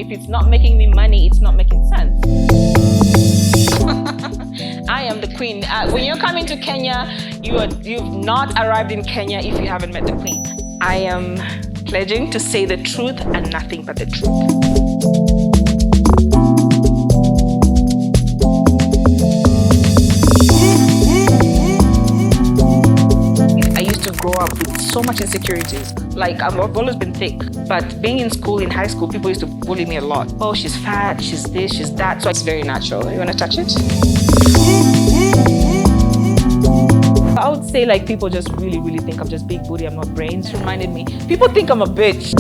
If it's not making me money, it's not making sense. I am the queen. When you're coming to Kenya, you've not arrived in Kenya if you haven't met the queen. I am pledging to say the truth and nothing but the truth. Grow up with so much insecurities. Like, I've always been thick, but being in school, in high school, people used to bully me a lot. Oh, she's fat, she's this, she's that. So it's very natural. You want to touch it? I would say, like, people just really think I'm just big booty, I'm not brains. Reminded me, people think I'm a bitch.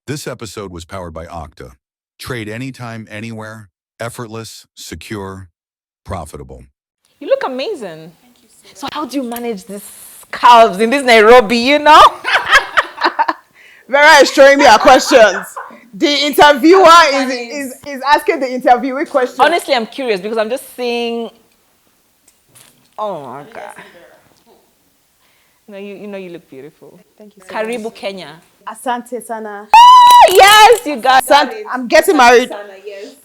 This episode was powered by Octa. Trade anytime, anywhere, effortless, secure, profitable. You look amazing. Thank you so how do you manage these calves in this Nairobi, you know? Vera is showing me her questions. The interviewer is asking the interviewee questions. Honestly, I'm curious because I'm just seeing. Oh my God. No, you look beautiful. Thank you so Karibu, much. Kenya. Asante Sana. Yes, you got it. I'm getting married. Sana, yes.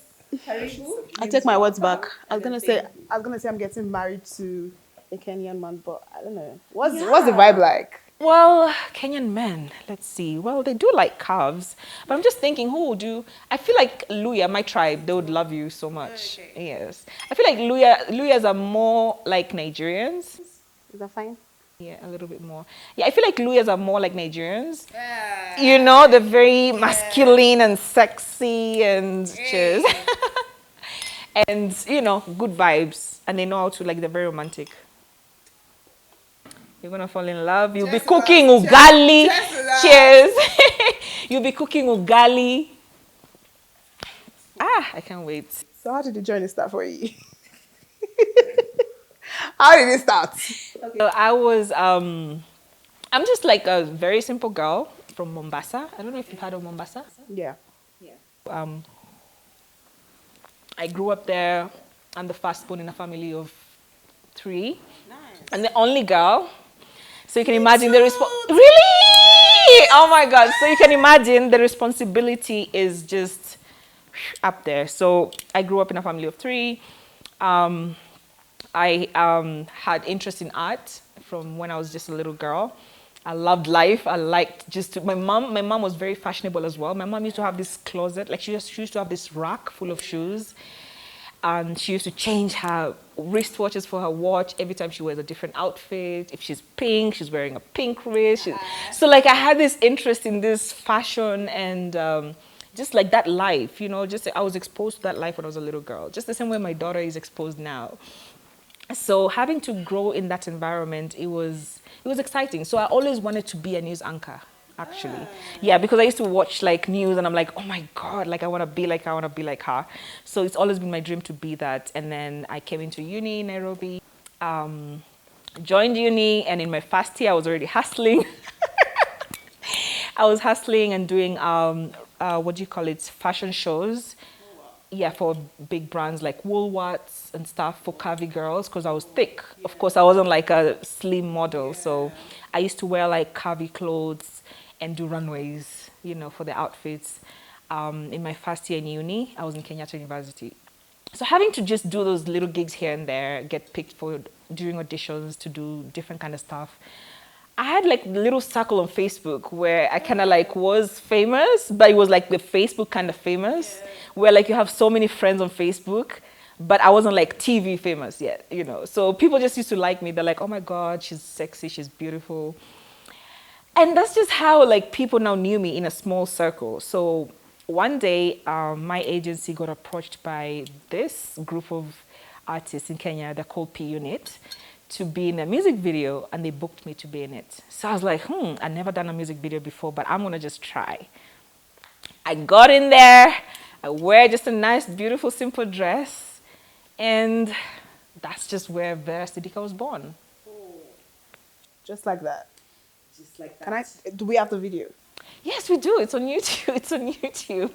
I take my words back. I was gonna say I'm getting married to a Kenyan man, but I don't know. What's the vibe like? Well, Kenyan men, let's see. Well, they do like calves, but I'm just thinking, who would do? I feel like Luya, my tribe, they would love you so much. Okay. Yes, I feel like Luyas are more like Nigerians. Is that fine? Yeah, a little bit more. Yeah, I feel like Luyas are more like Nigerians. You know, they're very masculine and sexy and cheers. And, you know, good vibes. And they know how to, like, they're very romantic. You're going to fall in love. You'll be cooking ugali. Cheers. You'll be cooking ugali. I can't wait. So how did the journey start for you? How did it start? Okay. So I was, I'm just like a very simple girl from Mombasa. I don't know if you've heard of Mombasa. Yeah. I grew up there. I'm the firstborn in a family of 3. Nice. And the only girl. So you can imagine the Really? Oh my God. So you can imagine the responsibility is just up there. So I grew up in a family of 3. I had interest in art from when I was just a little girl. I loved life. I liked my mom was very fashionable as well. My mom used to have this closet, like she used to have this rack full of shoes. And she used to change her wristwatches for her watch every time she wears a different outfit. If she's pink, she's wearing a pink wrist. So like I had this interest in this fashion and just like that life, you know, just I was exposed to that life when I was a little girl, just the same way my daughter is exposed now. So having to grow in that environment, it was exciting. So I always wanted to be a news anchor, actually. Yeah, because I used to watch like news and I'm like, oh my God, like I want to be like her. So it's always been my dream to be that. And then I came into uni in Nairobi, joined uni, and in my first year I was already hustling. I was hustling and doing, fashion shows. Yeah, for big brands like Woolworths and stuff, for curvy girls, because I was thick. Of course, I wasn't like a slim model. So I used to wear like curvy clothes and do runways, you know, for the outfits. In my first year in uni, I was in Kenyatta University. So having to just do those little gigs here and there, get picked for during auditions to do different kind of stuff. I had like a little circle on Facebook where I kind of like was famous, but it was like the Facebook kind of famous, where like you have so many friends on Facebook, but I wasn't like TV famous yet, you know. So people just used to like me. They're like, oh my God, she's sexy, she's beautiful. And that's just how like people now knew me in a small circle. So one day, my agency got approached by this group of artists in Kenya. They're called P Unit, to be in a music video, and they booked me to be in it. So I was like, I've never done a music video before, but I'm gonna just try. I got in there, I wear just a nice, beautiful, simple dress, and that's just where Vera Sidika was born. Just like that. Just like that. Do we have the video? Yes, we do. It's on YouTube. It's on YouTube.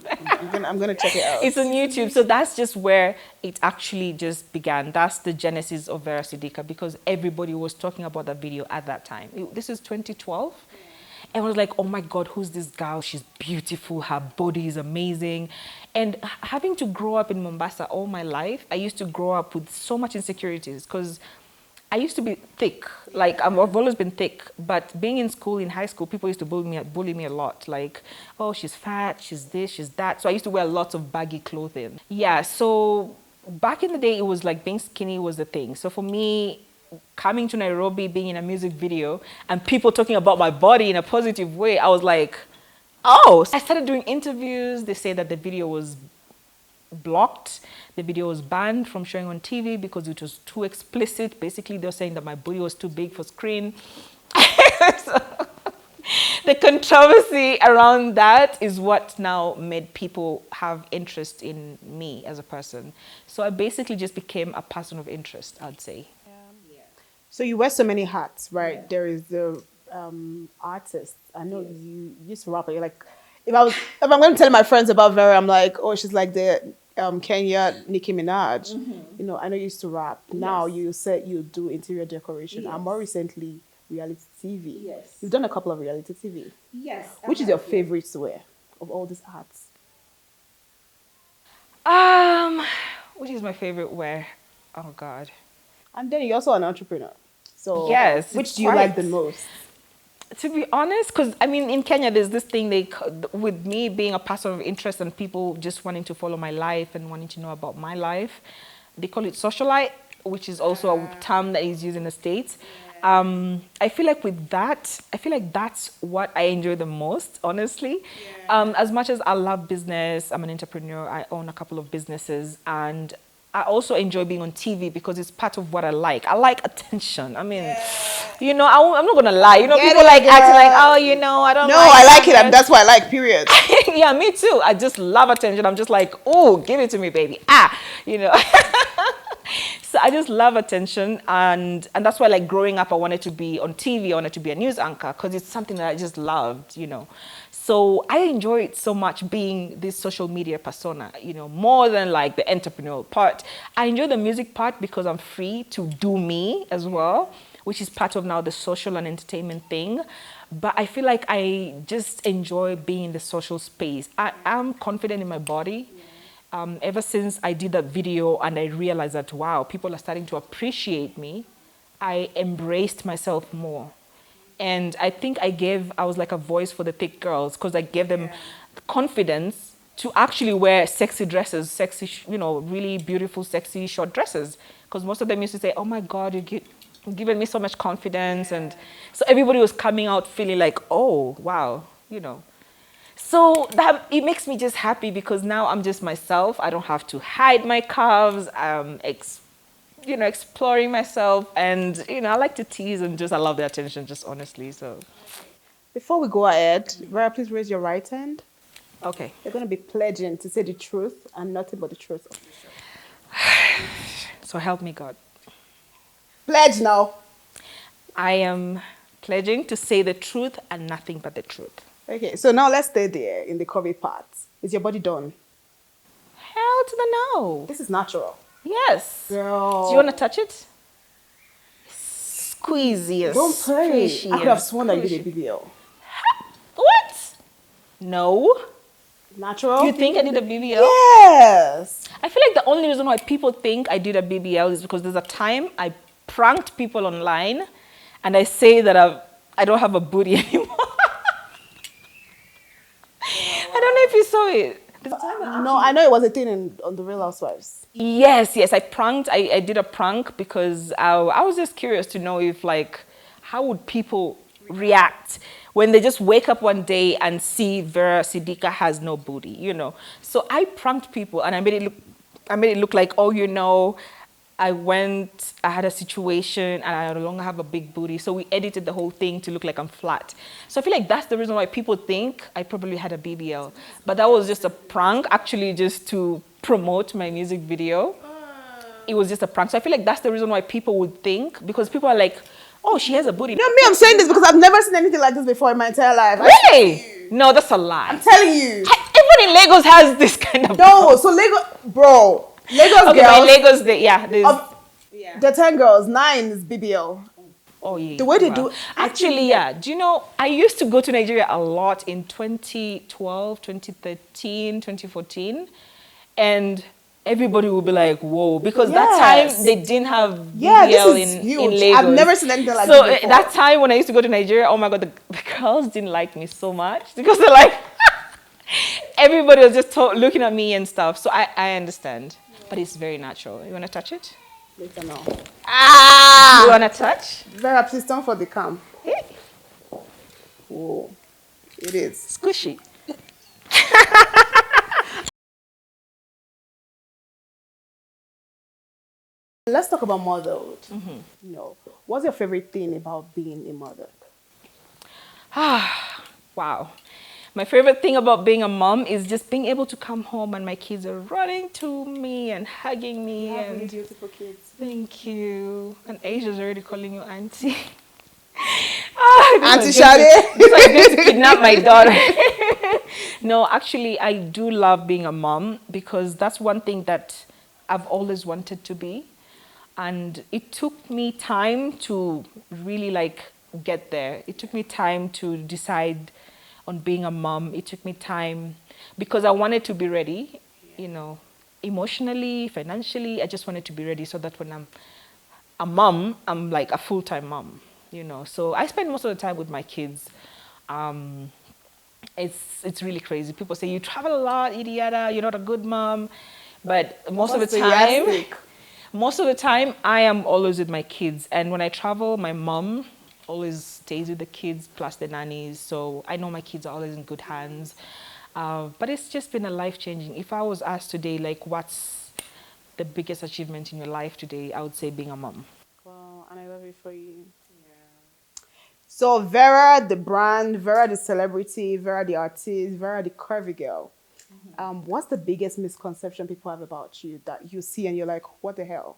I'm gonna check it out. It's on YouTube. So that's just where it actually just began. That's the genesis of Vera Sidika, because everybody was talking about that video at that time. This is 2012. And I was like, oh my God, who's this girl? She's beautiful. Her body is amazing. And having to grow up in Mombasa all my life, I used to grow up with so much insecurities because I used to be thick. Like, I've always been thick. But being in school, in high school, people used to bully me a lot. Like, oh, she's fat, she's this, she's that. So I used to wear lots of baggy clothing. Yeah, so back in the day, it was like being skinny was the thing. So for me, coming to Nairobi, being in a music video, and people talking about my body in a positive way, I was like, oh. I started doing interviews. They say that the video was blocked. The video was banned from showing on TV because it was too explicit. Basically, they were saying that my booty was too big for screen. So, the controversy around that is what now made people have interest in me as a person. So I basically just became a person of interest, I'd say. So you wear so many hats, right? Yeah. There is the artist. I know you used to rap, but you're like, if I'm going to tell my friends about Vera, I'm like, oh, she's like the Kenya Nicki Minaj. You know, I know you used to rap. Yes. Now you said you do interior decoration. Yes. And more recently, reality TV. Yes. You've done a couple of reality TV. Yes. Which is your favorite to wear of all these arts? Which is my favorite wear? Oh God. And then you're also an entrepreneur. So yes, which do you like the most? To be honest, because I mean, in Kenya, there's this thing with me being a person of interest and people just wanting to follow my life and wanting to know about my life. They call it Socialite, which is also a term that is used in the States. I feel like with that, I feel like that's what I enjoy the most, honestly. As much as I love business, I'm an entrepreneur. I own a couple of businesses, and I also enjoy being on TV because it's part of what I like. I like attention. I mean, you know, I'm not gonna lie. You know, people like acting like, oh, you know, I don't. No, I like it, and that's why I like. Period. Yeah, me too. I just love attention. I'm just like, oh, give it to me, baby. You know. So I just love attention, and that's why, like, growing up, I wanted to be on TV. I wanted to be a news anchor because it's something that I just loved, you know. So I enjoy it so much being this social media persona, you know, more than like the entrepreneurial part. I enjoy the music part because I'm free to do me as well, which is part of now the social and entertainment thing. But I feel like I just enjoy being in the social space. I'm confident in my body. Ever since I did that video and I realized that, wow, people are starting to appreciate me, I embraced myself more. And I think I was like a voice for the thick girls because I gave them confidence to actually wear sexy dresses, sexy, you know, really beautiful, sexy short dresses. Because most of them used to say, oh my God, you're giving me so much confidence. And so everybody was coming out feeling like, oh, wow, you know. So it makes me just happy because now I'm just myself. I don't have to hide my curves. You know, exploring myself, and you know, I like to tease and I love the attention, just honestly. So, before we go ahead, Vera, please raise your right hand. Okay. You're going to be pledging to say the truth and nothing but the truth of the show. So help me God. Pledge now. I am pledging to say the truth and nothing but the truth. Okay, so now let's stay there in the COVID part. Is your body done? Hell to the no. This is natural. Yes. Girl. Do you want to touch it? Squeezy. Don't play. I could have sworn that you did a BBL. What? No. Natural? You think I did a BBL? Yes. I feel like the only reason why people think I did a BBL is because there's a time I pranked people online and I say that I don't have a booty anymore. I don't know if you saw it. No, I know it was a thing on the Real Housewives. Yes, I did a prank because I was just curious to know if, like, how would people react when they just wake up one day and see Vera Sidika has no booty, you know. So I pranked people and I made it look like, oh, you know, I had a situation and I no longer have a big booty. So we edited the whole thing to look like I'm flat. So I feel like that's the reason why people think I probably had a BBL. But that was just a prank, actually, just to promote my music video. It was just a prank. So I feel like that's the reason why people would think, because people are like, oh, she has a booty. No, me, I'm saying this because I've never seen anything like this before in my entire life. Really? No, that's a lie. I'm telling you. Everyone in Lagos has this kind of. No, so Lagos, bro. Lagos Okay, girls. my Lagos, there's. Of the 10 girls, 9 is BBL. Oh yeah. The way they well, do, actually, yeah. Do you know? I used to go to Nigeria a lot in 2012, 2013, 2014, and everybody would be like, "Whoa!" Because that Yes. time they didn't have Yeah, BBL this is in huge. Lagos. I've never seen anything like so this before. that time when I used to go to Nigeria, oh my god, the girls didn't like me so much because they're like, everybody was just looking at me and stuff. So I understand, but it's very natural. You want to touch it? Later now. You want to touch? Vera, please turn for the cam. Hey, Whoa. It is. squishy. Let's talk about motherhood. You know, what's your favorite thing about being a mother? Wow. My favorite thing about being a mom is just being able to come home and my kids are running to me and hugging me. And beautiful kids. thank you. And Asia's already calling you auntie. Auntie Shade. It's like going to kidnap my daughter. No, actually, I do love being a mom because that's one thing that I've always wanted to be. And it took me time to really like get there. It took me time to decide on being a mom. It took me time because I wanted to be ready, you know, emotionally, financially. I just wanted to be ready so that when I'm a mom, I'm like a full-time mom, you know. So I spend most of the time with my kids. It's really crazy. People say you travel a lot, yada yada. You're not a good mom, but most of the time, I am always with my kids. And when I travel, my mom always stays with the kids plus the nannies. So I know my kids are always in good hands. But it's just been a life-changing. If I was asked today, like, what's the biggest achievement in your life today, I would say being a mom. Wow, and I love it for you. So Vera, the brand, Vera, the celebrity, Vera, the artist, Vera, the curvy girl. What's the biggest misconception people have about you that you see and you're like, what the hell?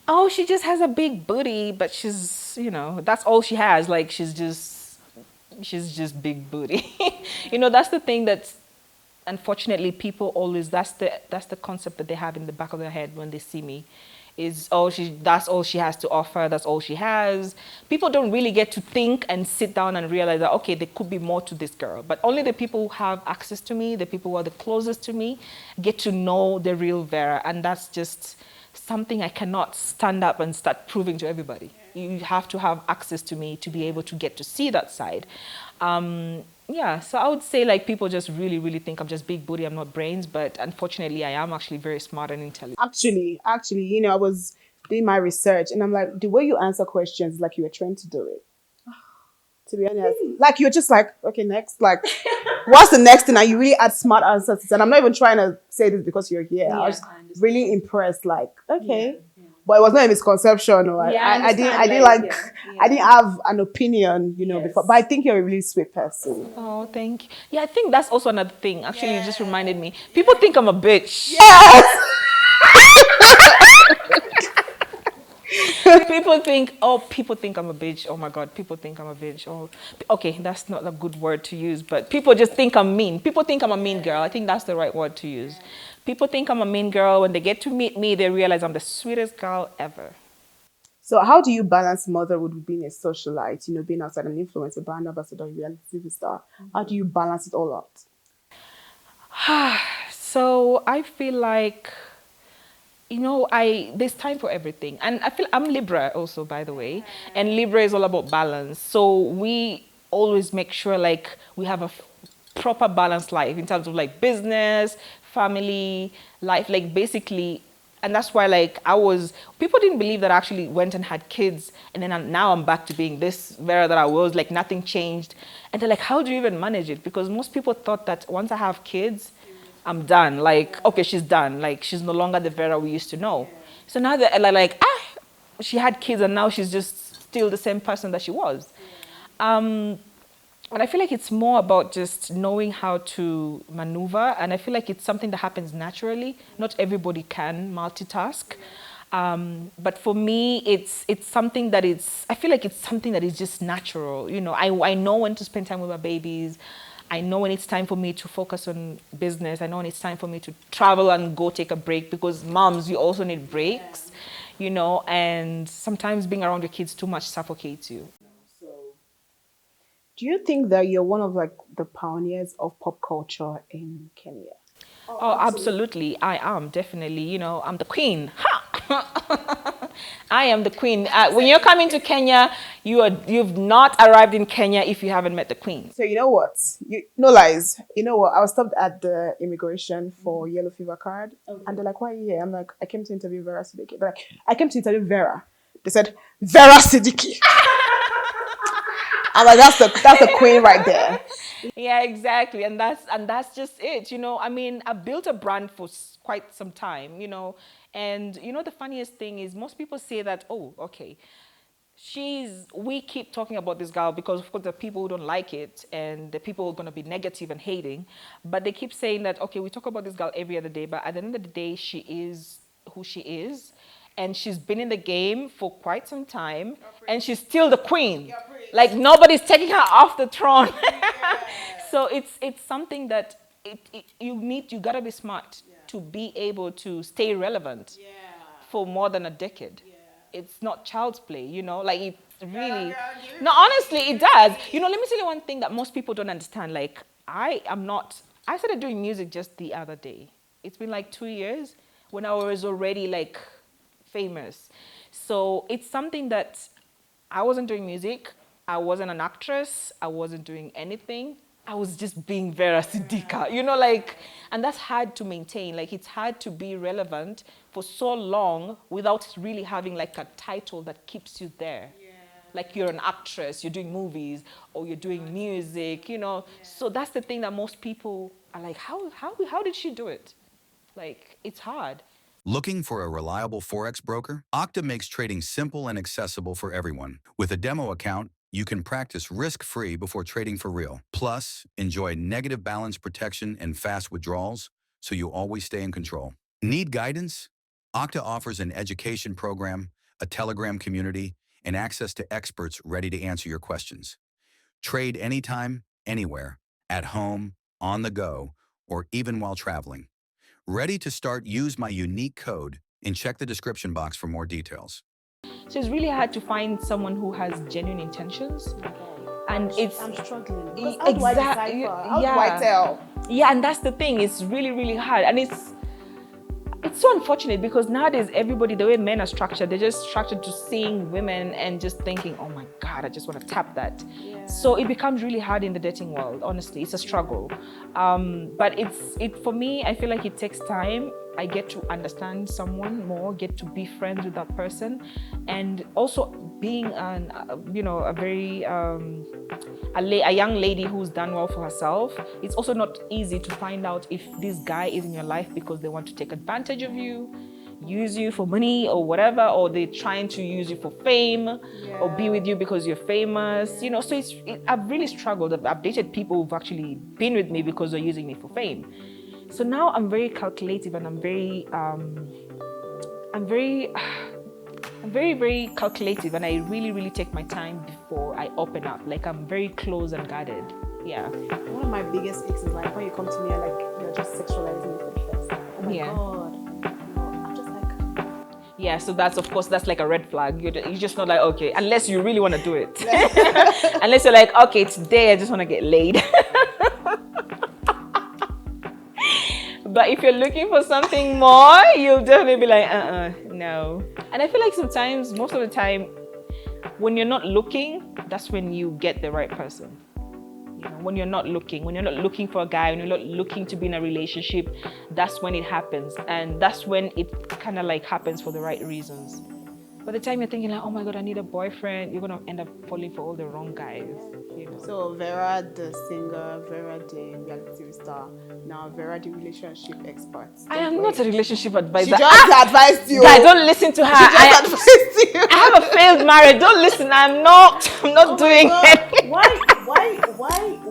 Oh, she just has a big booty, but she's, you know, that's all she has. Like, she's just big booty. You know, that's the thing that's, unfortunately, people always, that's the concept that they have in the back of their head when they see me. Is, oh, that's all she has to offer, that's all she has. People don't really get to think and sit down and realize that, okay, there could be more to this girl. But only the people who have access to me, the people who are the closest to me, get to know the real Vera. And that's just something I cannot stand up and start proving to everybody. You have to have access to me to be able to get to see that side. Yeah, so I would say like people just really, really think I'm just big booty, I'm not brains, but unfortunately I am actually very smart and intelligent. Actually, you know, I was doing my research and I'm like, the way you answer questions, like you were trained to do it. To be honest, like you're just like, okay, next, like, what's the next thing? And you really add smart answers. And I'm not even trying to say this because you're here. I was really impressed. Like, okay, but it was not a misconception. Or I didn't have an opinion, you know, before. But I think you're a really sweet person. Oh, thank you. Yeah, I think that's also another thing. Actually, you just reminded me. People think I'm a bitch. Yes. People think I'm a bitch. Oh my God, people think I'm a bitch. Oh, okay, that's not a good word to use, but people just think I'm mean. People think I'm a mean girl. I think that's the right word to use. People think I'm a mean girl. When they get to meet me, they realize I'm the sweetest girl ever. So how do you balance motherhood with being a socialite, you know, being outside an influencer, brand ambassador, reality TV star? How do you balance it all out? So I feel like, you know, there's time for everything. And I feel I'm Libra also, by the way. And Libra is all about balance. So we always make sure like we have a proper balanced life in terms of like business, family, life, like basically. And that's why like people didn't believe that I actually went and had kids. And then now I'm back to being this Vera that I was, like nothing changed. And they're like, how do you even manage it? Because most people thought that once I have kids, I'm done. Like, okay, she's done. Like, she's no longer the Vera we used to know. So now they're like, she had kids and now she's just still the same person that she was. And I feel like it's more about just knowing how to maneuver. And I feel like it's something that happens naturally. Not everybody can multitask. But for me, it's something that I feel like it's something that is just natural. You know, I know when to spend time with my babies. I know when it's time for me to focus on business. I know when it's time for me to travel and go take a break, because moms, you also need breaks, you know, and sometimes being around your kids too much suffocates you. Do you think that you're one of like the pioneers of pop culture in Kenya? Oh, absolutely. I am definitely, you know, I'm the queen. Ha! I am the queen. When you're coming to Kenya, you've not arrived in Kenya if you haven't met the queen. So you know what? No lies. You know what? I was stopped at the immigration for yellow fever card, and they're like, "Why are you here?" I'm like, "I came to interview Vera Sidiki." They're like, "I came to interview Vera." They said, "Vera Sidiki." I'm like, that's the queen right there. Yeah, exactly. And that's just it. You know, I mean, I built a brand for quite some time, you know. And you know the funniest thing is most people say that, "Oh, okay, we keep talking about this girl because of course the people who don't like it and the people who are going to be negative and hating, but they keep saying that, okay, we talk about this girl every other day, but at the end of the day she is who she is, and she's been in the game for quite some time, and she's still the queen. Like nobody's taking her off the throne." So it's something that you gotta be smart to be able to stay relevant for more than a decade. It's not child's play, you know, like it really, no, honestly, it does. You know, let me tell you one thing that most people don't understand. Like, I started doing music just the other day. It's been like 2 years when I was already like famous. So it's something that I wasn't doing music. I wasn't an actress. I wasn't doing anything. I was just being Vera Sidika, you know, like, and that's hard to maintain. Like, it's hard to be relevant for so long without really having like a title that keeps you there. Like you're an actress, you're doing movies, or you're doing music, you know. So that's the thing that most people are like, how did she do it? Like, it's hard. Looking for a reliable Forex broker? Octa makes trading simple and accessible for everyone. With a demo account, you can practice risk-free before trading for real. Plus, enjoy negative balance protection and fast withdrawals, so you always stay in control. Need guidance? Octa offers an education program, a Telegram community, and access to experts ready to answer your questions. Trade anytime, anywhere, at home, on the go, or even while traveling. Ready to start? Use my unique code and check the description box for more details. So it's really hard to find someone who has genuine intentions. And I'm struggling. Because how do I decipher? How do I tell? Yeah, and that's the thing. It's really, really hard. And it's so unfortunate because nowadays everybody, the way men are structured, they're just structured to seeing women and just thinking, oh my God, I just want to tap that. So it becomes really hard in the dating world, honestly. It's a struggle. But for me, I feel like it takes time. I get to understand someone more, get to be friends with that person. And also being a very a young lady who's done well for herself, it's also not easy to find out if this guy is in your life because they want to take advantage of you, use you for money or whatever, or they're trying to use you for fame or be with you because you're famous, you know. So I've really struggled. I've dated people who've actually been with me because they're using me for fame. So now I'm very calculative, and I'm very, very calculative, and I really, really take my time before I open up. Like, I'm very close and guarded. Yeah. One of my biggest icks is like when you come to me and like you're just sexualizing me for the first time. Oh my God. I'm just like. Yeah, so that's like a red flag. You're just not like, okay, unless you really want to do it. Unless you're like, okay, today I just want to get laid. But if you're looking for something more, you'll definitely be like, no. And I feel like sometimes, most of the time, when you're not looking, that's when you get the right person. You know, when you're not looking for a guy, when you're not looking to be in a relationship, that's when it happens. And that's when it kind of like happens for the right reasons. By the time you're thinking like, oh my God, I need a boyfriend, you're going to end up falling for all the wrong guys. You know? So Vera the singer, Vera the reality star, now Vera the relationship expert. I am not a relationship advisor. She just advised you. Guys, don't listen to her. She just advised you. I have a failed marriage. Don't listen. I'm not doing it.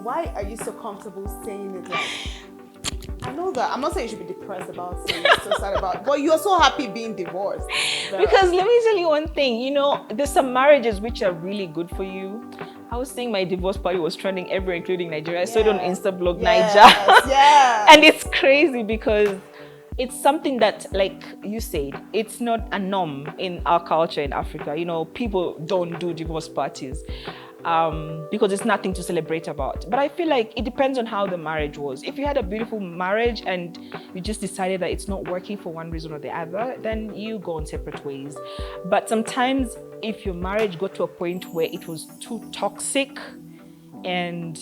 Why are you so comfortable saying it like? I know that. I'm not saying you should be depressed about it, so sad about, but you're so happy being divorced. Because let me tell you one thing, you know, there's some marriages which are really good for you. I was saying my divorce party was trending everywhere, including Nigeria. I saw it on Instablog Niger. Yeah. And it's crazy because it's something that, like you said, it's not a norm in our culture in Africa. You know, people don't do divorce parties. Because it's nothing to celebrate about. But I feel like it depends on how the marriage was. If you had a beautiful marriage and you just decided that it's not working for one reason or the other, then you go on separate ways. But sometimes if your marriage got to a point where it was too toxic and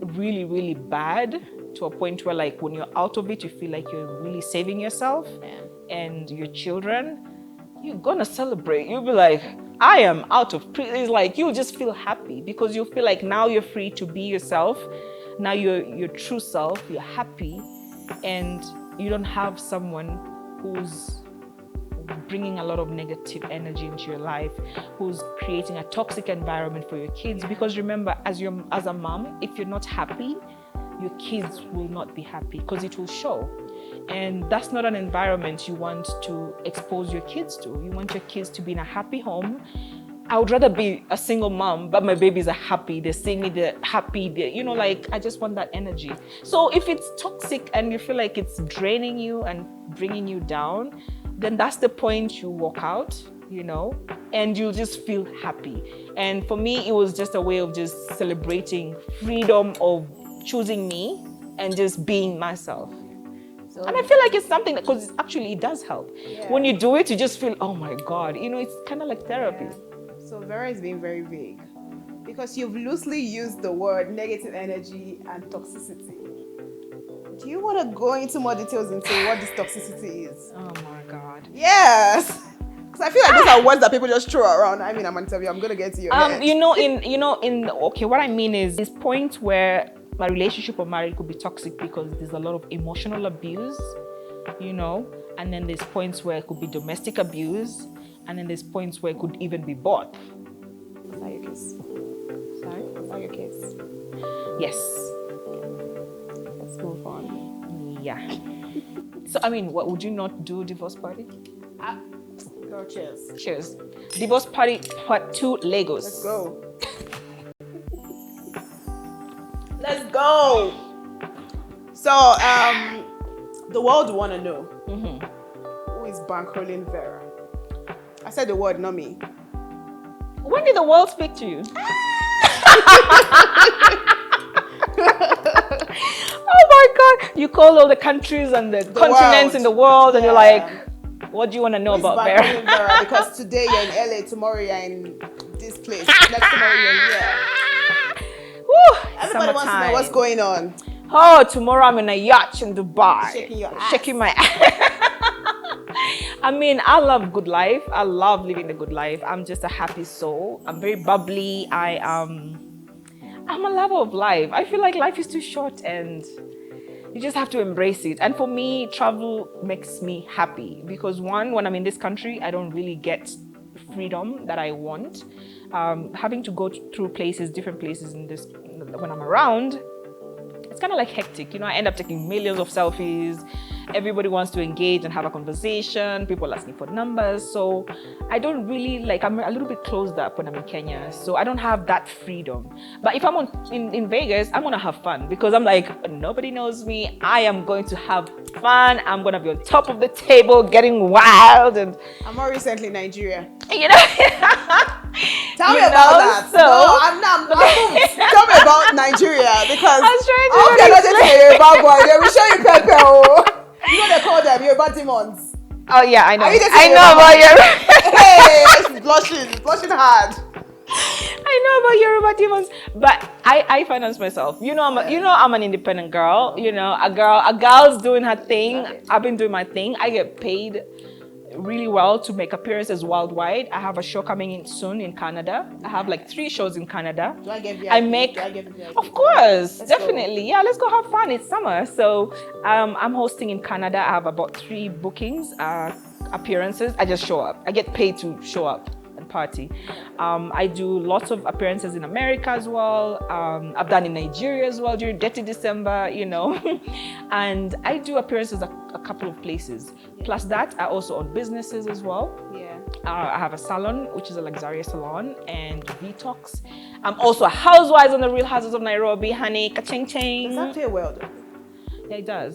really, really bad, to a point where like when you're out of it, you feel like you're really saving yourself and your children, you're gonna celebrate. You'll be like, I am out of prison. It's like you'll just feel happy because you feel like now you're free to be yourself. Now you're your true self. You're happy, and you don't have someone who's bringing a lot of negative energy into your life, who's creating a toxic environment for your kids. Because remember, as a mom, if you're not happy, your kids will not be happy because it will show. And that's not an environment you want to expose your kids to. You want your kids to be in a happy home. I would rather be a single mom, but my babies are happy. They see me, they're happy. You know, like, I just want that energy. So if it's toxic and you feel like it's draining you and bringing you down, then that's the point you walk out, you know, and you'll just feel happy. And for me, it was just a way of just celebrating freedom of choosing me and just being myself. And I feel like it's something that, because actually it does help. Yeah. When you do it, you just feel, oh my God, you know, it's kind of like therapy. Yeah. So Vera is being very vague because you've loosely used the word negative energy and toxicity. Do you want to go into more details into what this toxicity is? Oh my God. Yes. Because I feel like those are words that people just throw around. I mean, I'm going to tell you, I'm going to get to your head. Okay, what I mean is this point where my relationship or marriage could be toxic because there's a lot of emotional abuse, you know, and then there's points where it could be domestic abuse, and then there's points where it could even be both. Is that your case? Sorry? Is that your case? Yes. Let's move on. Yeah. So, I mean, what would you not do divorce party? Girl, cheers. Cheers. Divorce party part 2, Lagos. Let's go. Let's go. So, the world want to know who is bankrolling Vera. I said the word, not me. When did the world speak to you? Oh my God! You call all the countries and the continents in the world, and you're like, what do you want to know about Vera? Vera? Because today you're in LA, tomorrow you're in this place, next tomorrow you're here. Woo, everybody wants to know what's going on. Oh, tomorrow I'm in a yacht in Dubai. Shaking your ass. Shaking my ass. I mean, I love good life. I love living the good life. I'm just a happy soul. I'm very bubbly. I'm a lover of life. I feel like life is too short and you just have to embrace it. And for me, travel makes me happy because one, when I'm in this country, I don't really get freedom that I want. Having to go through places, different places in this, when I'm around, it's kind of like hectic. You know, I end up taking millions of selfies. Everybody wants to engage and have a conversation. People asking for numbers. So I don't really like, I'm a little bit closed up when I'm in Kenya. So I don't have that freedom. But if I'm in Vegas, I'm going to have fun because I'm like, nobody knows me. I am going to have fun. I'm going to be on top of the table, getting wild. And I'm more recently in Nigeria. You know? Tell me about that. So, no, I'm moved. Tell me about Nigeria because I was trying to Yoruba boy. They will show you pepper. Oh. You know they call them Yoruba demons. Oh yeah, I know. I know about Yoruba. Hey, blushing hard. I know about Yoruba demons, but I finance myself. You know, I'm an independent girl. You know, a girl's doing her thing. I've been doing my thing. I get paid really well to make appearances worldwide. I have a show coming in soon in Canada. I have like 3 shows in Canada. Do I get VIP? Of course, definitely. Go. Yeah, let's go have fun. It's summer. So I'm hosting in Canada. I have about 3 bookings, appearances. I just show up. I get paid to show up party. I do lots of appearances in America as well. I've done in Nigeria as well during Dirty December, you know. And I do appearances a couple of places. Plus that, I also own businesses as well. Yeah. I have a salon, which is a luxurious salon, and Detox. I'm also a housewife on the Real Houses of Nairobi, honey. Ka-ching ching. Does that pay well though? Yeah, it does.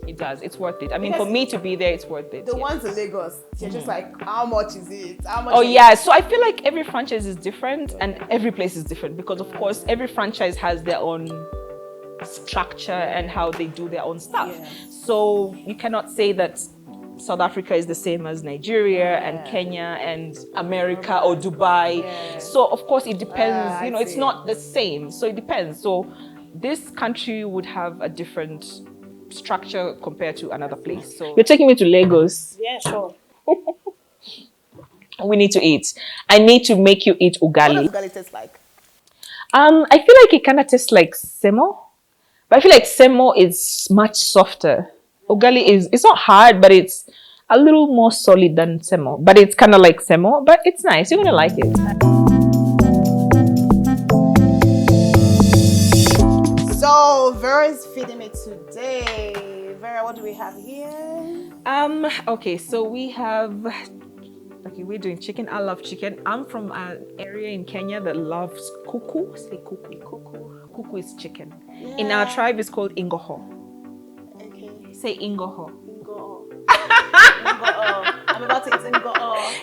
It does. It's worth it. I mean, for me to be there, it's worth it. The ones in Lagos, you're just like, how much is it? How much? Oh yeah. So I feel like every franchise is different, and every place is different because, of course, every franchise has their own structure and how they do their own stuff. Yeah. So you cannot say that South Africa is the same as Nigeria and Kenya and America or Dubai. Yeah. So of course it depends, you know, it's see. not the same. So it depends. So this country would have a different structure compared to another place. So you're taking me to Lagos. Yeah, sure. We need to eat. I need to make you eat ugali. What does ugali taste like? I feel like it kind of tastes like semo, but I feel like semo is much softer. Ugali it's not hard, but it's a little more solid than semo. But it's kind of like semo, but it's nice. You're gonna like it. So Vera's feeding me today. Vera, what do we have here? Okay, so we have. Okay, we're doing chicken. I love chicken. I'm from an area in Kenya that loves kuku. Say kuku. Kuku. Kuku is chicken. Yeah. In our tribe, it's called ingoho. Okay. Say ingoho. Ingo. I'm about to eat ingo.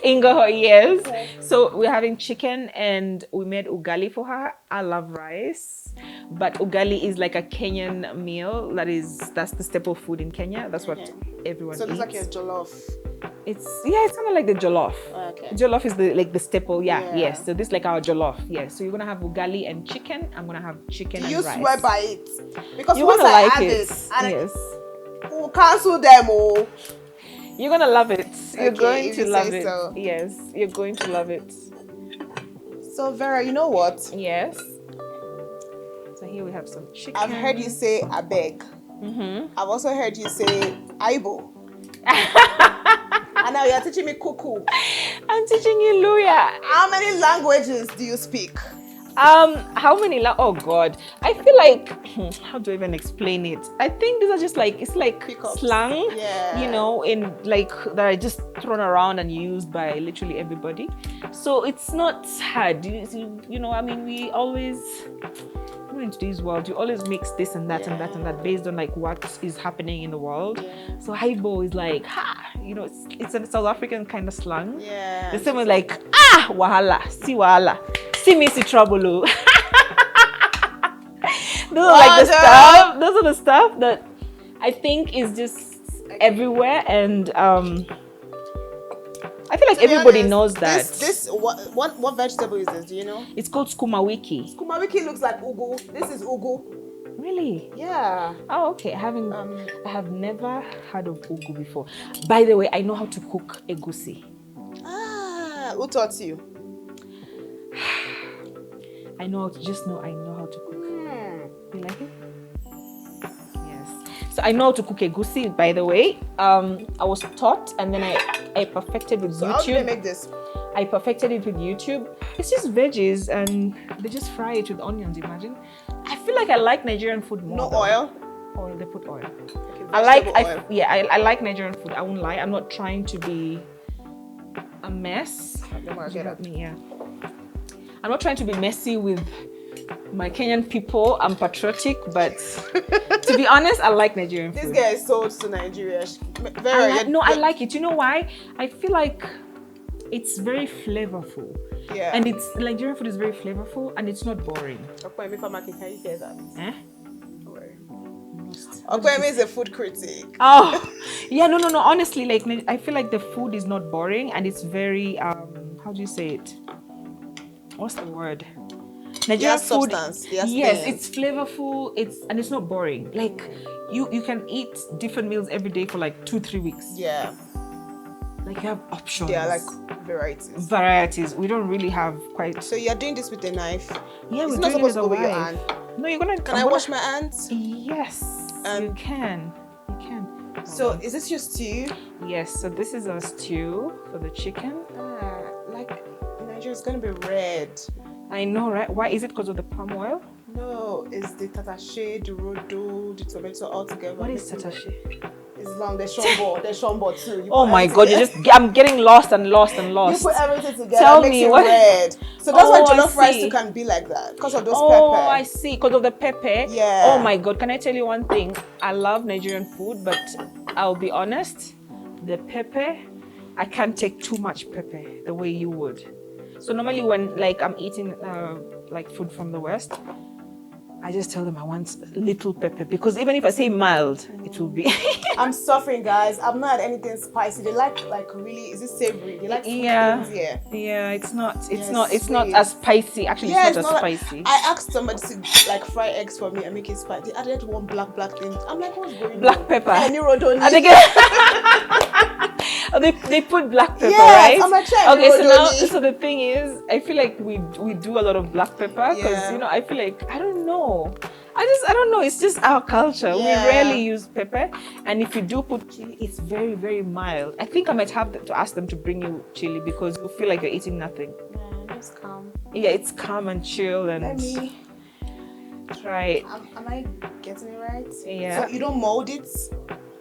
Ingoho, yes. Okay. So we're having chicken and we made ugali for her. I love rice, but ugali is like a Kenyan meal. That's the staple food in Kenya. That's what everyone So eats. it's like a jollof. It's kind of like the jollof. Okay. Jollof is the staple. Yeah. Yes. So this is like our jollof. Yes. So you're gonna have ugali and chicken. I'm gonna have chicken Do and you rice. swear by it? Because You're once gonna I like add it. it, and Yes. we'll cancel them all. You're gonna love it. You're Okay, going if to you love say it. so. Yes. You're going to love it. So Vera, you know what? Yes. So here we have some chicken. I've heard you say abeg. I've also heard you say aibo. And now you're teaching me kuku. I'm teaching you Luya. How many languages do you speak? How many? Oh God, I feel like how do I even explain it? I think these are just like it's like Pickups. slang, Yeah. you know, in like that are just thrown around and used by literally everybody. So it's not hard. You know, I mean, we always. In today's world, you always mix this and that and that and that based on like what is happening in the world. Yeah. So haibo is like you know, it's a South African kind of slang. Yeah. The same as like wahala, see wahala, see me see trouble. Those are like the stuff. Those are the stuff that I think is just everywhere, and I feel like everybody knows that. What vegetable is this? Do you know? It's called skumawiki. Skumawiki looks like ugu. This is ugu. Really? Yeah. Oh, okay. I have never heard of ugu before. By the way, I know how to cook egusi. Who taught you? I know how to cook. You like it? Yes. So I know how to cook egusi, by the way. I was taught and then I perfected with So YouTube. how do they make this? I perfected it with YouTube. It's just veggies and they just fry it with onions, imagine. I feel like I like Nigerian food more. No though. oil? Oil, they put oil. Okay, I like oil. I like Nigerian food. I won't lie. I'm not trying to be a mess. Don't worry, get Help it. me, yeah. I'm not trying to be messy with my Kenyan people. I'm patriotic, but to be honest, I like Nigerian food. This guy is sold to Nigeria. Vera, I like it. You know why? I feel like it's very flavorful. Yeah. And Nigerian food is very flavorful and it's not boring. Okwemi Famaki, can you hear that? Eh? Don't worry. Okwemi is a food critic. Oh, yeah, no. Honestly, like, I feel like the food is not boring and it's very, how do you say it? What's the word? Nigerian food. Substance. Yes, it's flavorful. And it's not boring. Like, you can eat different meals every day for like 2-3 weeks. Yeah. Like, you have options. They are like varieties. Varieties. We don't really have quite. So you're doing this with a knife? Yeah, it's we're not doing supposed it to with go a with your knife. hand. No, you're gonna. Can I wash my hands? Yes, you can. You can. So is this your stew? Yes. So this is our stew for the chicken. Like Nigeria is gonna be red. I know, right? Why is it because of the palm oil? No, it's the tatashe, the rodo, the tomato all together. What is tatashe? It's long. There's shombo too. Oh my God! I'm getting lost and lost and lost. You put everything together. Tell makes me it what. Red. So that's why jollof rice see. can be like that because of those Oh, pepper. I see. Because of the pepper. Yeah. Oh my God! Can I tell you one thing? I love Nigerian food, but I'll be honest. The pepper, I can't take too much pepper the way you would. So normally when like I'm eating like food from the West, I just tell them I want little pepper because even if I say mild, it will be. I'm suffering, guys. I've not had anything spicy. They like really, is it savory? They like sweet things, yeah. Yeah, it's not sweet. as spicy. Actually, Yeah, it's not as spicy. I asked somebody to like fry eggs for me and make it spicy. They added one black thing. I'm like, what's going on? Black pepper. And they put black pepper, yes, right? I'm like, okay, so the thing is, I feel like we do a lot of black pepper because I feel like I don't know. I don't know. It's just our culture. Yeah. We rarely use pepper, and if you do put chili, it's very, very mild. I think I might have to ask them to bring you chili because you feel like you're eating nothing. Yeah, it's calm. Yeah, it's calm and chill and. Let me try it. Am I getting it right? Yeah. So you don't mold it.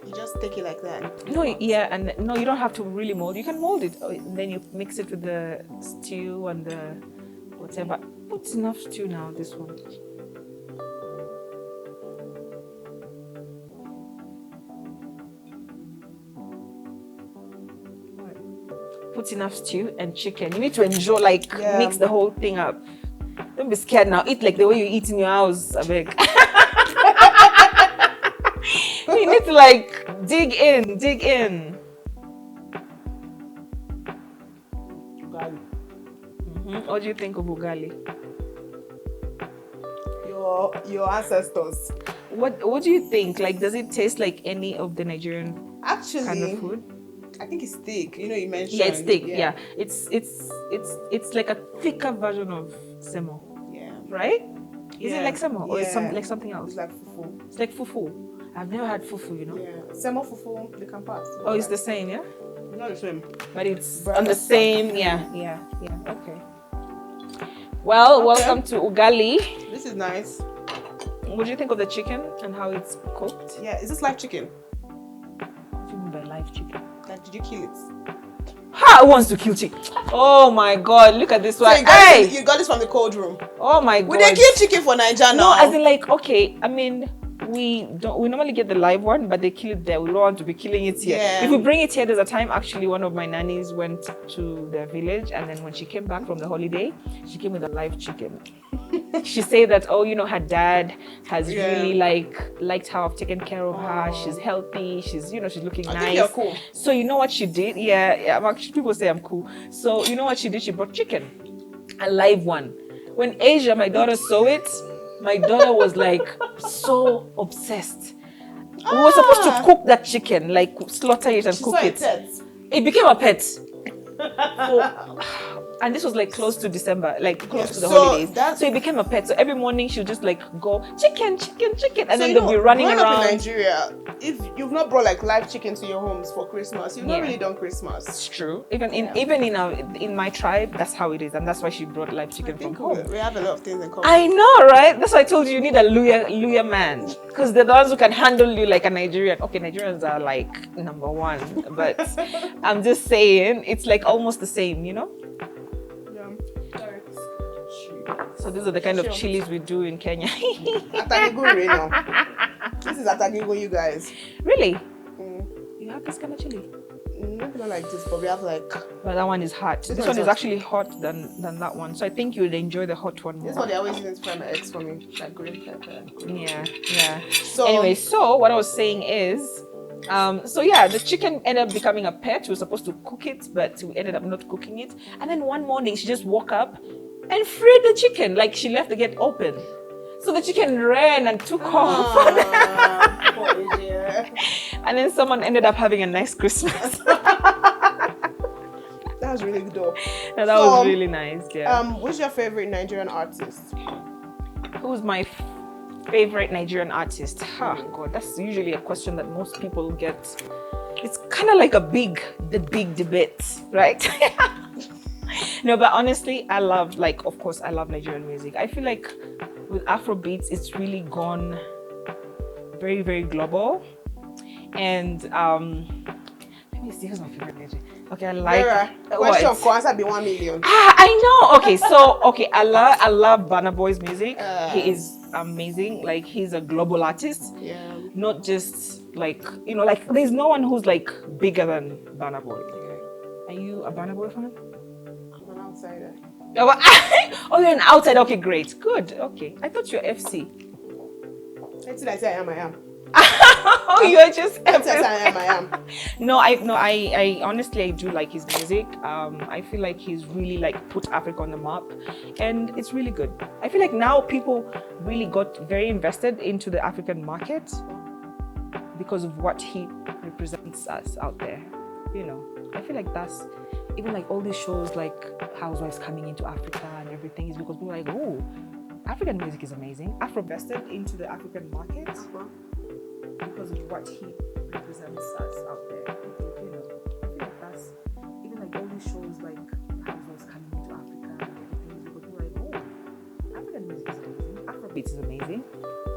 You just take it like that. No, yeah, and no, you don't have to really mold. You can mold it, and then you mix it with the stew and the whatever. Put enough stew now. This one. Put enough stew and chicken. You need to enjoy, mix the whole thing up. Don't be scared now. Eat like the way you eat in your house, I beg. You need to dig in. Ugali. What do you think of ugali? Your ancestors. What do you think? Like, does it taste like any of the Nigerian kind of food? I think it's thick. You mentioned. Yeah, it's thick. Yeah. It's like a thicker version of semo. Yeah. Right? Is it like semo or is it like something else? It's like fufu. It's like fufu. I've never had fufu, Yeah. Semo fufu, they can pass. Oh, it's the same, yeah? Not the same. But it's on the same, yeah. Okay. Well, welcome to ugali. This is nice. What do you think of the chicken and how it's cooked? Yeah, is this live chicken? What do you mean by live chicken? Like, did you kill it? Who wants to kill chicken? Oh my God, look at this one. So you got this from the cold room. Oh my God. Would they kill chicken for Nigeria now? No, as in okay, I mean, we normally get the live one, but they kill it there. We don't want to be killing it here. Yeah. If we bring it here, there's a time actually one of my nannies went to their village, and then when she came back from the holiday, she came with a live chicken. She said that, her dad has really liked how I've taken care of her. She's healthy. She's she's looking nice. I think you're cool. So you know what she did? Yeah. Actually, people say I'm cool. So you know what she did? She brought chicken, a live one. When Asia, my daughter, saw it, my daughter was so obsessed. We were supposed to cook that chicken, slaughter it and cook it. It became a pet. So, and this was close to December, close to the holidays. So it became a pet. So every morning she'll just go chicken, and then they'll be running around. In Nigeria, if you've not brought live chicken to your homes for Christmas, you've not really done Christmas. It's true. Even in my tribe, that's how it is, and that's why she brought live chicken from home. We have a lot of things in common. I know, right? That's why I told you need a lawyer man, because they're the ones who can handle you like a Nigerian. Okay, Nigerians are number one, but I'm just saying it's almost the same, Yeah. So these are the kind of chilies we do in Kenya. Atagiguri now. This is Atagiguri, you guys. Really? You have this kind of chili? Not like this, but we have But that one is hot. This one is actually hot than that one. So I think you would enjoy the hot one more. This one they always use to fry my eggs for me, like green pepper. Yeah. So anyway, what I was saying is, the chicken ended up becoming a pet. We were supposed to cook it, but we ended up not cooking it. And then one morning she just woke up and freed the chicken. She left the gate open. So the chicken ran and took off. And then someone ended up having a nice Christmas. That was really dope. That was really nice, yeah. Who's your favorite Nigerian artist? Who's my favorite Nigerian artist? Oh God, that's usually a question that most people get. It's kind of like the big debate, right? No, but honestly, I love, like, of course, I love Nigerian music. I feel like with Afrobeats, it's really gone very, very global. And let me see, who's my favorite Nigerian? Okay, I like Vera, question for answer be 1 million. I know. Okay, so I love Burna Boy's music. He is amazing. Like, he's a global artist. Yeah. Not just like, like, there's no one who's like bigger than Burna Boy. Are you a Burna Boy fan? I'm an outsider. Oh, you're an outsider. Okay, great, good. Okay, I thought you're FC. Anything I say I am. Oh, you're just FC. I am. No, I honestly, I do like his music. I feel like he's really like put Africa on the map, and it's really good. I feel like now people really got very invested into the African market because of what he represents us out there. I feel like that's even like all these shows like Housewives coming into Africa and everything is because people are like, oh, African music is amazing. Afro-vested into the African market because of what he represents us out there. I feel like that's even like all these shows like Housewives coming into Africa and everything is because people are like, oh, African music is amazing. Afrobeat is amazing.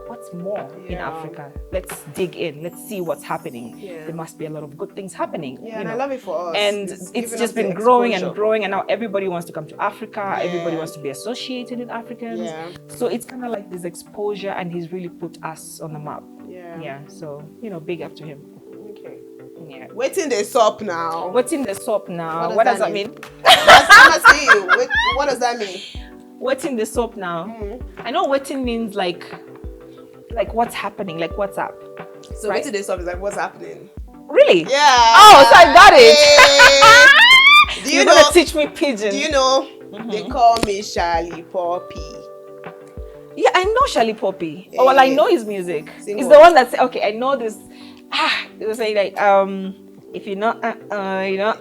What's more in Africa? Let's dig in. Let's see what's happening. Yeah. There must be a lot of good things happening. Yeah, and I love it for us. And it's just been growing and growing, and now everybody wants to come to Africa. Yeah. Everybody wants to be associated with Africans. Yeah. So it's kind of like this exposure, and he's really put us on the map. Yeah. Yeah. So big up to him. Okay. Yeah. Waiting the soap now. Waiting the soap now. What does that mean? What does that mean? Waiting the soap now. I know waiting means like what's happening, like what's up. So waiting the soap is like what's happening. Really? Yeah. Oh, so I got it. Do You're gonna teach me pidgin. Do you know they call me Charlie Poppy? Yeah, I know Charlie Poppy. Oh, well, I know his music. Sing it's what? The one that say, okay, I know this. It was saying like if you know we go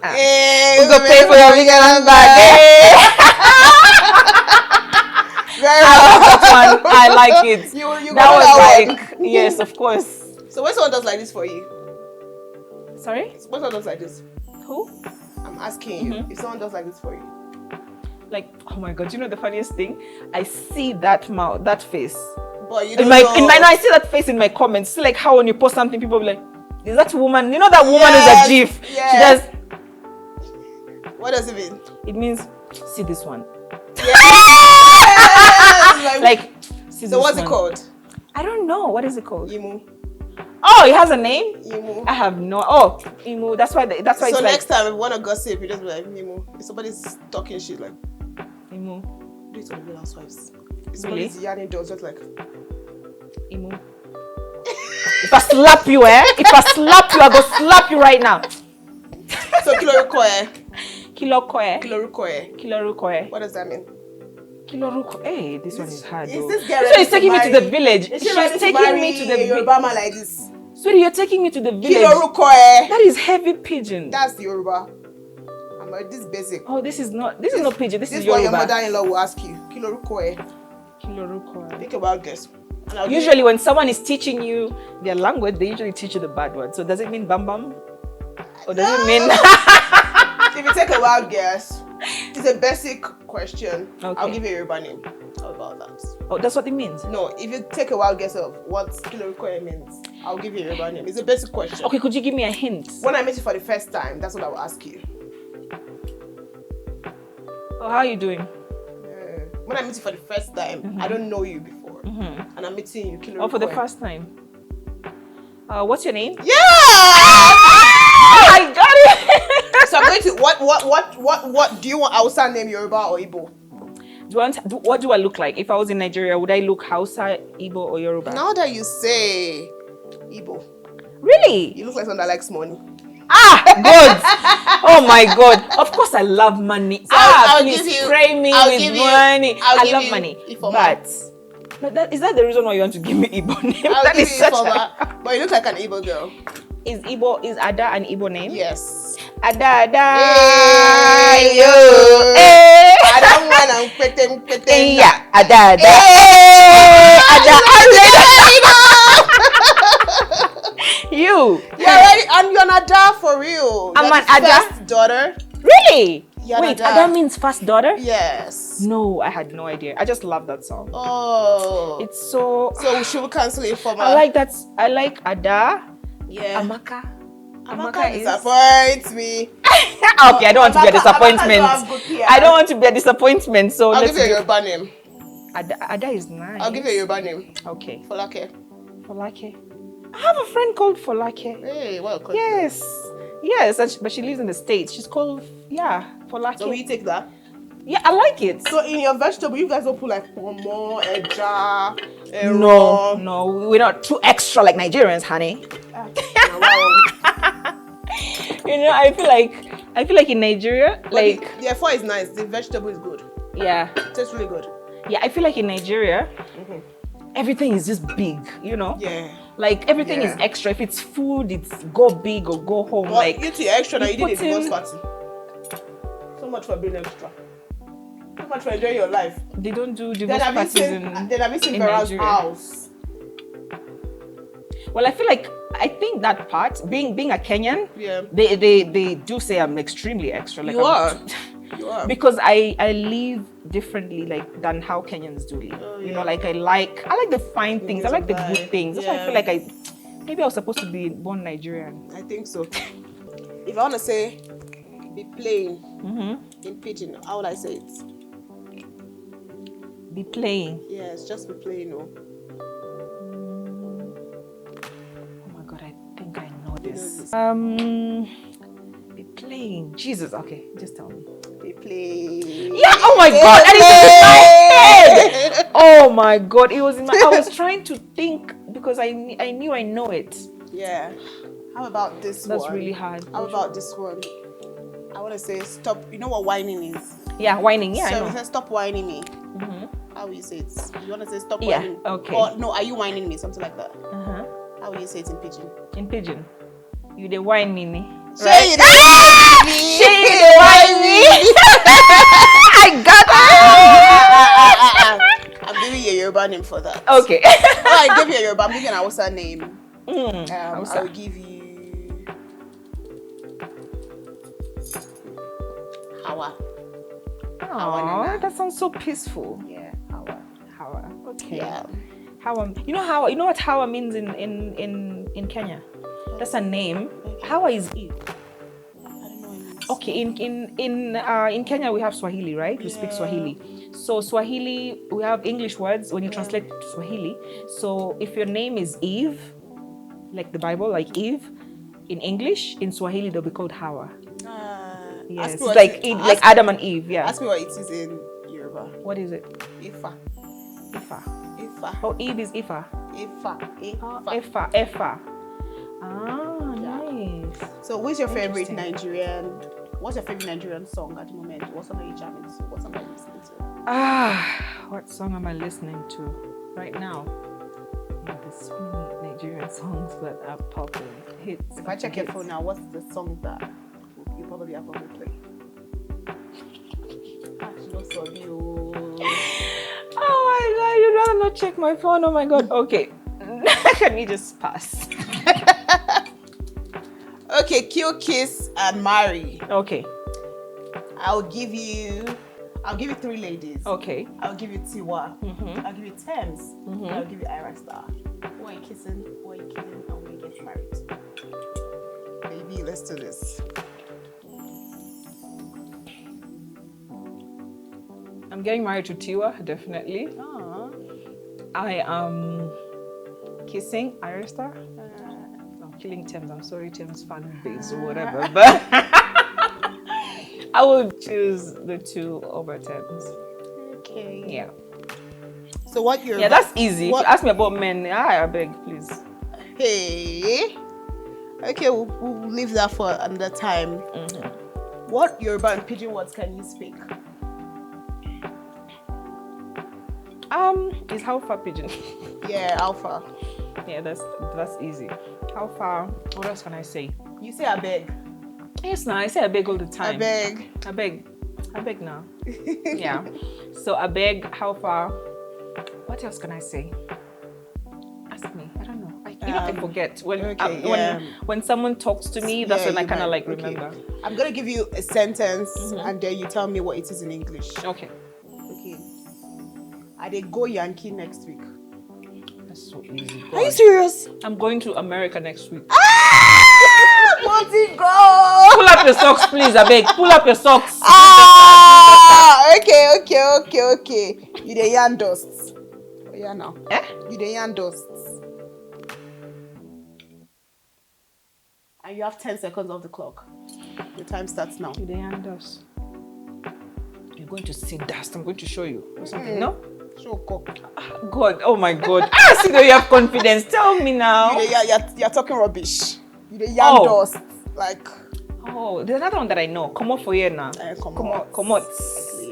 pay for your weekend and back. I love that one. I like it. That was like yes, of course. So when someone does like this for you? Sorry? When someone does like this? Who? I'm asking you. If someone does like this for you. Like, oh my god, the funniest thing? I see that mouth, that face. But you don't know. I see that face in my comments. See like how when you post something, people be like, is that woman? You know that woman is a GIF. Yes. She does. What does it mean? It means, see this one. Yes! Like, see so this what's one. it called? I don't know. What is it called? Imu. Oh, it has a name? Imu. I have no. Oh, Imu. That's why. That's why. So it's next like, time if you want to gossip, you just be like Imu. If somebody's talking shit like Imu. Do it on Real Housewives. If Really? somebody's yarning doors just like Imu. If I slap you, If I slap you, I go slap you right now. So Kilorukoe. Kilorukoe. What does that mean? Kiloruko. Hey, this one is hard. Is Though. this girl So he's taking me to the village. Is She's she ready to taking marry me to the village. Yoruba man like this? Sweetie, you're taking me to the village. Kilorukoe. That is heavy pigeon. That's the Yoruba. I'm like, this basic. Oh, this is not pigeon. This is what Yoruba. your mother-in-law will ask you. Kilorukoe. Think about this. Usually when someone is teaching you their language, they usually teach you the bad word. So does it mean bam bam? Or does it mean... If you take a wild guess, it's a basic question. Okay. I'll give you a Yoruba name. How about that? Oh, that's what it means? No, if you take a wild guess of what Kilorukoe means, I'll give you a Yoruba name. It's a basic question. Okay, could you give me a hint? When I meet you for the first time, that's what I will ask you. Oh, how are you doing? When I meet you for the first time, I don't know you before. And I'm meeting you, Kilorukoe. Oh, for the first time. What's your name? Yeah! I got it! So I'm going to, what do you want Hausa name, Yoruba or Igbo? What do I look like? If I was in Nigeria, would I look Hausa, Igbo or Yoruba? Now that you say Igbo. Really? You look like someone that likes money. Good. Oh my god. Of course I love money. So please spray me with money. I love money. But is that the reason why you want to give me Igbo name? I'll give you Ifoma. But you look like an Igbo girl. Is Ada an Igbo name? Yes. Ada. Hey, Yo. Hey. I don't want to Yeah. Ada. You're ready, and you're an Ada for real. I'm you're an the Ada first daughter. Really? Wait, Ada means first daughter? Yes. No, I had no idea. I just love that song. Oh. It's so... So should we cancel it for I like that. I like Ada. Yeah. Amaka. Amaka disappoints me. Okay, I don't want to be a disappointment. I don't want to be a disappointment. So I'll give you a Yoruba name. Ada is nice. I'll give you a Yoruba name. Okay. Folake. Folake. I have a friend called Folake. Hey, welcome. Yes. Yes, but she lives in the States. She's called, Folake. So will you take that? Yeah, I like it. So in your vegetable, you guys don't put like pomo, eja, No, we're not too extra like Nigerians, honey. I feel like in Nigeria, but like the F4 is nice. The vegetable is good. Yeah. It tastes really good. Yeah, I feel like in Nigeria, everything is just big, Yeah. Like everything is extra. If it's food, it's go big or go home. Well, like you two extra now. You did a divorce in... party. So much for being extra. So much for enjoying your life. They don't do divorce parties Then have you seen Vera's house? Well, I think that part, being a Kenyan, they do say I'm extremely extra. Like you are. You are. Because I live differently than how Kenyans do live. Oh, You know, like I like the fine things. I like the good things. That's why I feel like maybe I was supposed to be born Nigerian. I think so. If I want to say be plain in pidgin, how would I say it? Be plain. Yes, just be plain, no. Oh my God, I think I know this. Be plain. Jesus, okay, just tell me. Be plain. Yeah, oh my God, and it's in my head. Oh my God, it was in my, I was trying to think because I knew I know it. Yeah. How about this one? That's really hard. How about this one? I want to say stop. You know what whining is? Yeah, whining. Yeah, so I know. It says stop whining me. How will you say it? You want to say stop whining? Yeah, okay. Or no, are you whining me? Something like that. How will you say it in pidgin? In pidgin. You the whine me. Say Right? it. Say the whine me. I got it. I'm giving you a Yoruba name for that. Okay. I give you a Yoruba. I'm giving an Hausa name. I will give you Hawa. Oh, that sounds so peaceful. Yeah, Hawa. Hawa. Okay. Yeah. Hawa. You know what Hawa means in Kenya? That's a name. Hawa is Eve. I don't know. Okay, in Kenya we have Swahili, right? We speak Swahili. So Swahili, we have English words when you translate to Swahili. So if your name is Eve, like the Bible, like Eve, in English, in Swahili they'll be called Hawa. Yes, it's like Adam and Eve. Yeah. Ask me what it is in Yoruba. What is it? Ifa. Ifa. Ifa. Oh, Eve is Ifa. Ifa. Oh, Ifa. Ah, nice. So, what's your favorite Nigerian song at the moment? What song are you jamming to? What song are you listening to? What song am I listening to right now? Yeah, there's so many Nigerian songs that are popping. Hits. If I check your phone now, what's the song that you probably have on replay? Oh my God, you'd rather not check my phone. Oh my God. Okay. Can we just pass? Okay, kill, kiss, and marry. Okay. I'll give you 3 ladies. Okay. I'll give you Tiwa. I'll give you Thames. I'll give you Ira Star. Who are you kissing? Who are you killing? And when you get married? Baby, let's do this. I'm getting married to Tiwa, definitely. Aww. I am kissing Ira Star. I'm killing Thames. I'm sorry, Thames fan base or whatever, but I would choose the 2 over Thames. Okay. Yeah. So what you're... Yeah, that's easy. If you ask me about men, I beg, please. Hey. Okay, we'll leave that for another time. What Yoruba and Pidgin words can you speak? Is how far Pidgin? Yeah, alpha. Yeah, that's easy. How far? What else can I say? You say I beg. Yes, now I say I beg all the time. I beg. I beg now. Yeah. So I beg. How far? What else can I say? Ask me. I don't know. You know, I forget when okay, when someone talks to me. That's when I kind of like okay. remember. I'm gonna give you a sentence, and then you tell me what it is in English. Okay. Okay. I dey go Yankee next week. That's so easy. Are you serious? I'm going to America next week. Monty, go! Pull up your socks, please. I beg. Pull up your socks. Okay. You the yarn dust. Yeah, now. Eh? You the yarn dust. And you have 10 seconds off the clock. The time starts now. You the hand dust. You're going to see dust. I'm going to show you or something. No? Show up. God. Oh my God. See that you have confidence. Tell me now. You're talking rubbish. You the yarn dust. Like. Oh, there's another one that I know. Come on for you now. Come on.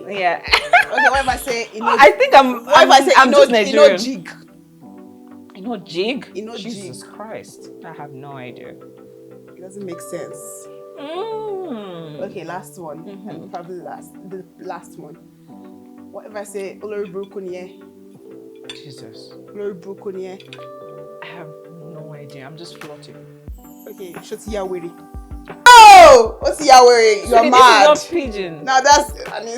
Yeah. Okay, what if I say I think I'm. What if I say I'm just Nigerian. jig? You know jig? Jesus Christ. I have no idea. It doesn't make sense. Okay, last one. And probably the last one. What if I say Olori Brukunye? Jesus. Olori Brukunye. I have no idea. I'm just floating. Okay, Shoti Yawiri. Oh! What's Yawiri? You're mad. This is not pigeon. No, that's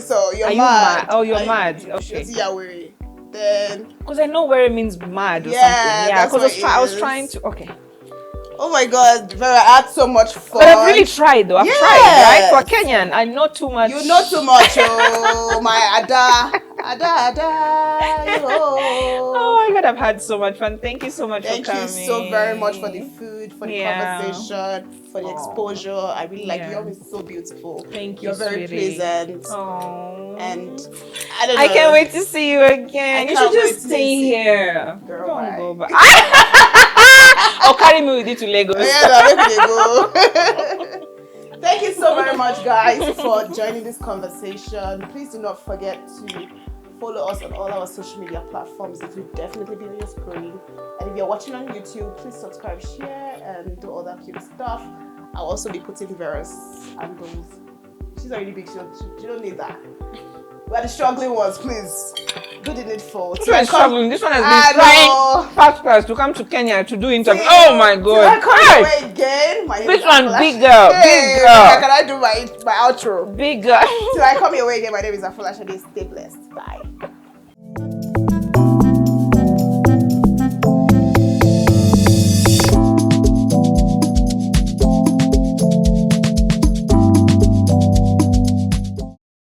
so you're Are mad. You mad? Oh, you're mad. Okay. Shoti Yawiri. Then because I know where it means mad or something. Yeah, because I was trying to. Okay. Oh my God, Vera, I had so much fun. But I've really tried though. I've tried, right? For Kenyan, I know too much. You know too much, oh my Ada. Oh my God, I've had so much fun. Thank you so much for coming. Thank you so very much for the food, for the conversation, for the exposure. I really like you. You're always so beautiful. Thank you, You're very pleasant. Oh. And I don't know. I can't wait to see you again. You should just stay here. Girl, don't go back. Or carry me with you to Lagos. Thank you so very much, guys, for joining this conversation. Please do not forget to follow us on all our social media platforms. It will definitely be on your screen. And if you're watching on YouTube, please subscribe, share, and do all that cute stuff. I'll also be putting Vera's handles. She's already big. She don't need that. We're the struggling ones, please. Do the needful. This one is struggling. This one has been trying fast to come to Kenya to do interview. Oh my God! I come away again. This one, big girl, big girl. Can I do my outro? Big girl. Till I come your way again. My name is Afolasade. Stay blessed. Bye.